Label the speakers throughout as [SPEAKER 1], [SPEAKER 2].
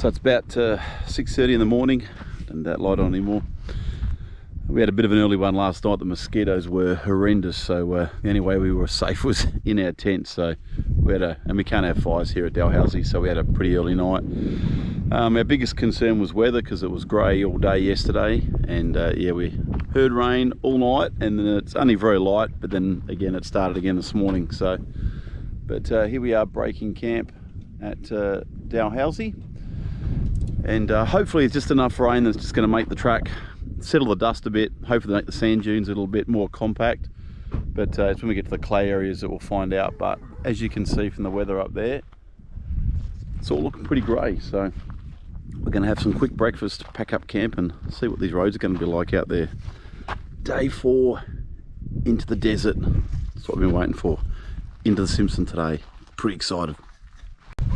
[SPEAKER 1] So it's about 6:30 in the morning. Don't that light on anymore. We had a bit of an early one last night. The mosquitoes were horrendous, so the only way we were safe was in our tent. So we had and we can't have fires here at Dalhousie, so we had a pretty early night. Our biggest concern was weather, because it was grey all day yesterday, and yeah, we heard rain all night, and then it's only very light, but then again it started again this morning. So, but here we are breaking camp at Dalhousie, and hopefully it's just enough rain that's just going to make the track settle the dust a bit, hopefully make the sand dunes a little bit more compact. But it's when we get to the clay areas that we'll find out. But as you can see from the weather up there, it's all looking pretty grey. So we're going to have some quick breakfast, pack up camp, and see what these roads are going to be like out there. Day 4 into the desert. That's what we've been waiting for. Into the Simpson today. Pretty excited.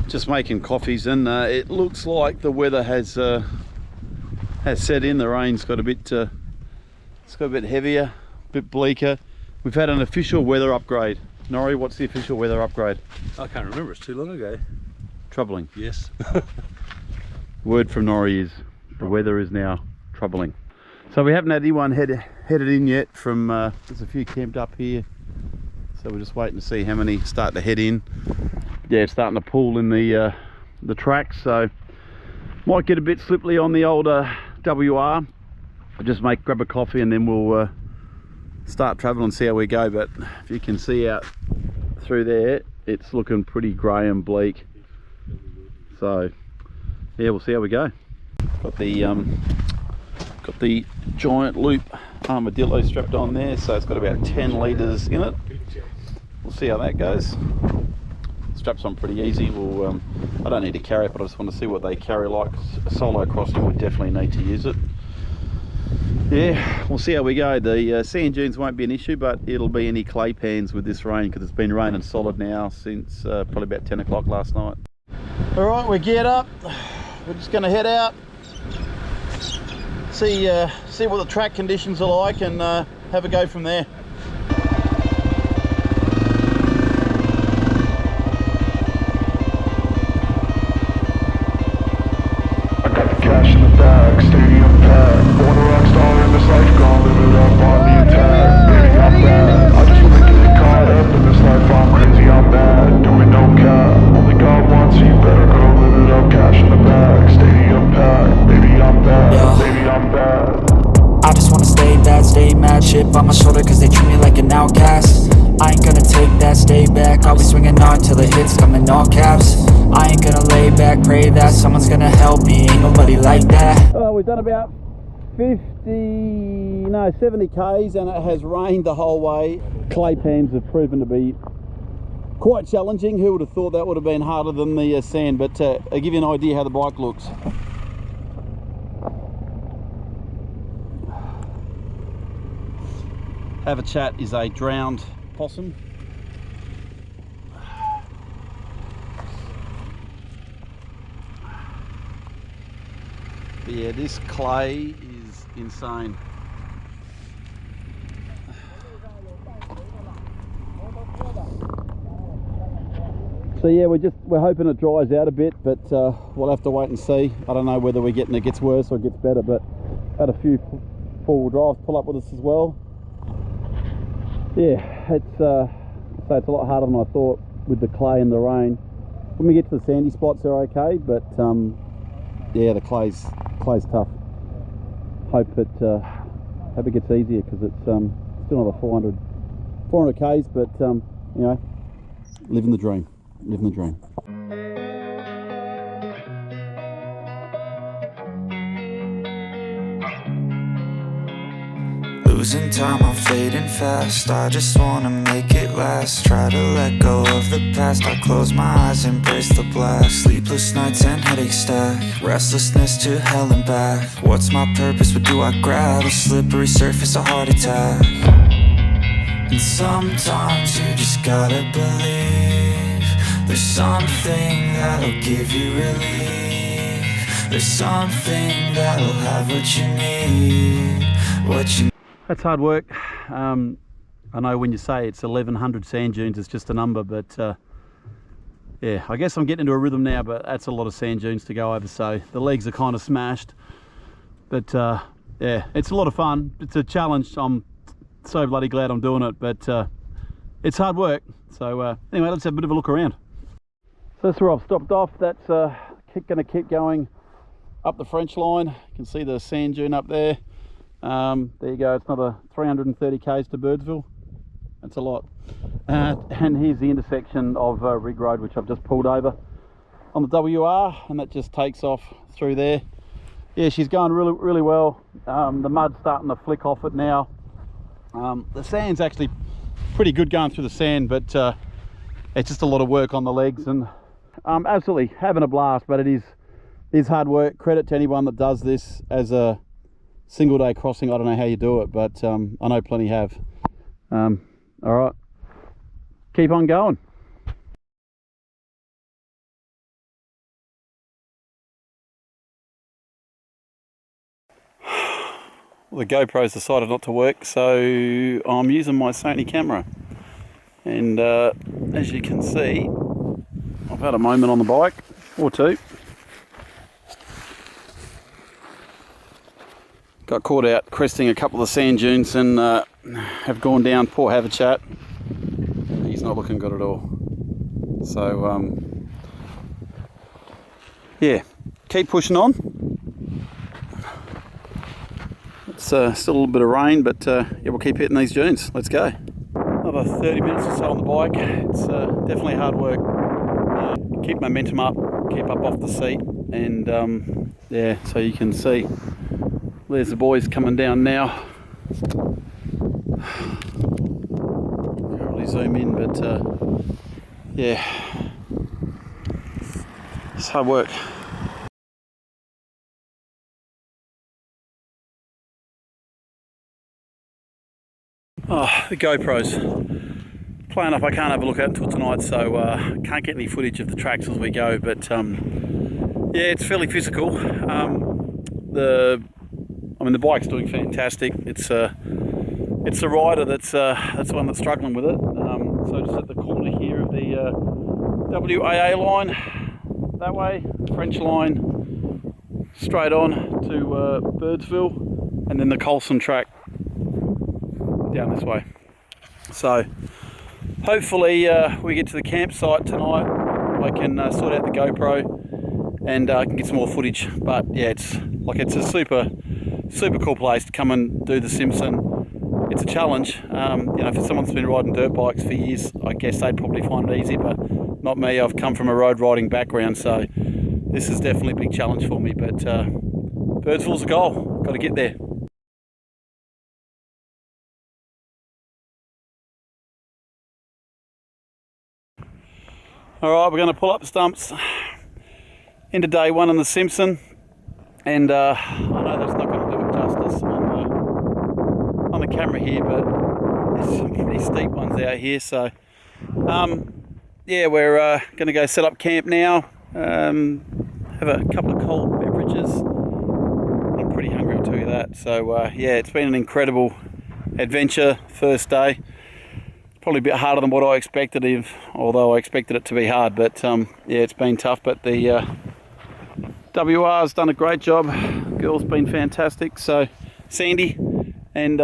[SPEAKER 1] Just making coffees, and it looks like the weather has set in. The rain's got a bit it's got a bit heavier, a bit bleaker. We've had an official weather upgrade. Norrie, what's the official weather upgrade?
[SPEAKER 2] I can't remember, it's too long ago.
[SPEAKER 1] Troubling.
[SPEAKER 2] Yes.
[SPEAKER 1] Word from Norrie is the weather is now troubling. So we haven't had anyone headed in yet from there's a few camped up here, so we're just waiting to see how many start to head in. Yeah, it's starting to pool in the tracks, so might get a bit slippery on the old WR. I'll just grab a coffee, and then we'll start traveling and see how we go. But if you can see out through there, it's looking pretty grey and bleak. So yeah, we'll see how we go. Got the giant loop armadillo strapped on there, so it's got about 10 litres in it. We'll see how that goes. Straps on pretty easy. We'll, I don't need to carry it, but I just want to see what they carry like. A solo crossing would definitely need to use it. Yeah, we'll see how we go. The sand dunes won't be an issue, but it'll be any clay pans with this rain, because it's been raining solid now since probably about 10 o'clock last night. All right, we're geared up. We're just going to head out, see what the track conditions are like, and have a go from there.
[SPEAKER 3] On my shoulder cause they treat me like an outcast. I ain't gonna take that, stay back. I'll be swinging on till the hits come in all caps. I ain't gonna lay back, pray that someone's gonna help me. Ain't nobody like that.
[SPEAKER 1] Oh, we've done about 70 k's, and it has rained the whole way. Clay pans have proven to be quite challenging. Who would have thought that would have been harder than the sand? But I'll give you an idea how the bike looks. Have a Chat is a drowned possum. But yeah, this clay is insane. So yeah, we're hoping it dries out a bit, but we'll have to wait and see. I don't know whether it gets worse or it gets better, but had a few four-wheel drives pull up with us as well. Yeah, it's a lot harder than I thought with the clay and the rain. When we get to the sandy spots, they're okay, but yeah, the clay's tough. Hope it gets easier, because it's still another 400 k's, but you know, living the dream.
[SPEAKER 3] Losing time, I'm fading fast. I just wanna make it last. Try to let go of the past. I close my eyes, embrace the blast. Sleepless nights and headaches stack. Restlessness to hell and back. What's my purpose? What do I grab? A slippery surface, a heart attack. And sometimes you just gotta believe there's something that'll give you relief. There's something that'll have what you need.
[SPEAKER 1] That's hard work. I know when you say it's 1,100 sand dunes, it's just a number, but yeah, I guess I'm getting into a rhythm now, but that's a lot of sand dunes to go over, so the legs are kind of smashed. But yeah, it's a lot of fun. It's a challenge. I'm so bloody glad I'm doing it, but it's hard work. So anyway, let's have a bit of a look around. So that's where I've stopped off. That's going to keep going up the French line. You can see the sand dune up there. There you go. It's another 330 k's to Birdsville. That's a lot. And here's the intersection of Rig Road, which I've just pulled over on the WR, and that just takes off through there. Yeah, she's going really well. The mud's starting to flick off it now. The sand's actually pretty good going through the sand, but it's just a lot of work on the legs, and absolutely having a blast. But it is hard work. Credit to anyone that does this as a single day crossing. I don't know how you do it, but I know plenty have. All right, keep on going. Well, the GoPro's decided not to work, so I'm using my Sony camera. And as you can see, I've had a moment on the bike, or two. Got caught out cresting a couple of sand dunes and have gone down poor Haverchat. He's not looking good at all. So yeah, keep pushing on. It's still a little bit of rain, but yeah, we'll keep hitting these dunes. Let's go. Another 30 minutes or so on the bike. It's definitely hard work. Keep momentum up, keep up off the seat, and yeah, so you can see there's the boys coming down now. Can't really zoom in, but yeah, it's hard work. Oh, the GoPro's playing up. I can't have a look at it until tonight, so can't get any footage of the tracks as we go, but yeah, it's fairly physical. The bike's doing fantastic. It's the rider that's the one that's struggling with it. So just at the corner here of the WAA line, that way, French line, straight on to Birdsville, and then the Colson track down this way. So hopefully we get to the campsite tonight. I can sort out the GoPro and I can get some more footage. But yeah, it's a super cool place to come and do the Simpson. It's a challenge. You know, for someone that's been riding dirt bikes for years, I guess they'd probably find it easy, but not me. I've come from a road riding background, so this is definitely a big challenge for me. But Birdsville's a goal. Got to get there. Alright, we're going to pull up the stumps into day one on the Simpson, and I know that's not going to do it justice on the camera here, but there's some pretty steep ones out here. So yeah, we're going to go set up camp now, have a couple of cold beverages. I'm pretty hungry, I'll tell you that. So yeah, it's been an incredible adventure, first day. Probably a bit harder than what I expected, although I expected it to be hard. But yeah, it's been tough. But the WR's done a great job. The girl's been fantastic. So Sandy, and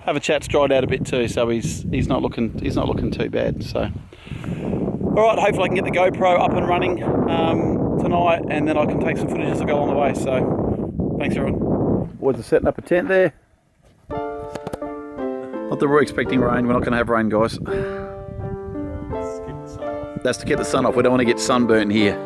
[SPEAKER 1] Haverchat's dried out a bit too. So he's not looking too bad. So all right, hopefully I can get the GoPro up and running tonight, and then I can take some footage as I go along the way. So thanks everyone. Boys are setting up a tent there. Not that we're expecting rain. We're not going to have rain, guys. That's to keep the sun off. We don't want to get sunburnt here.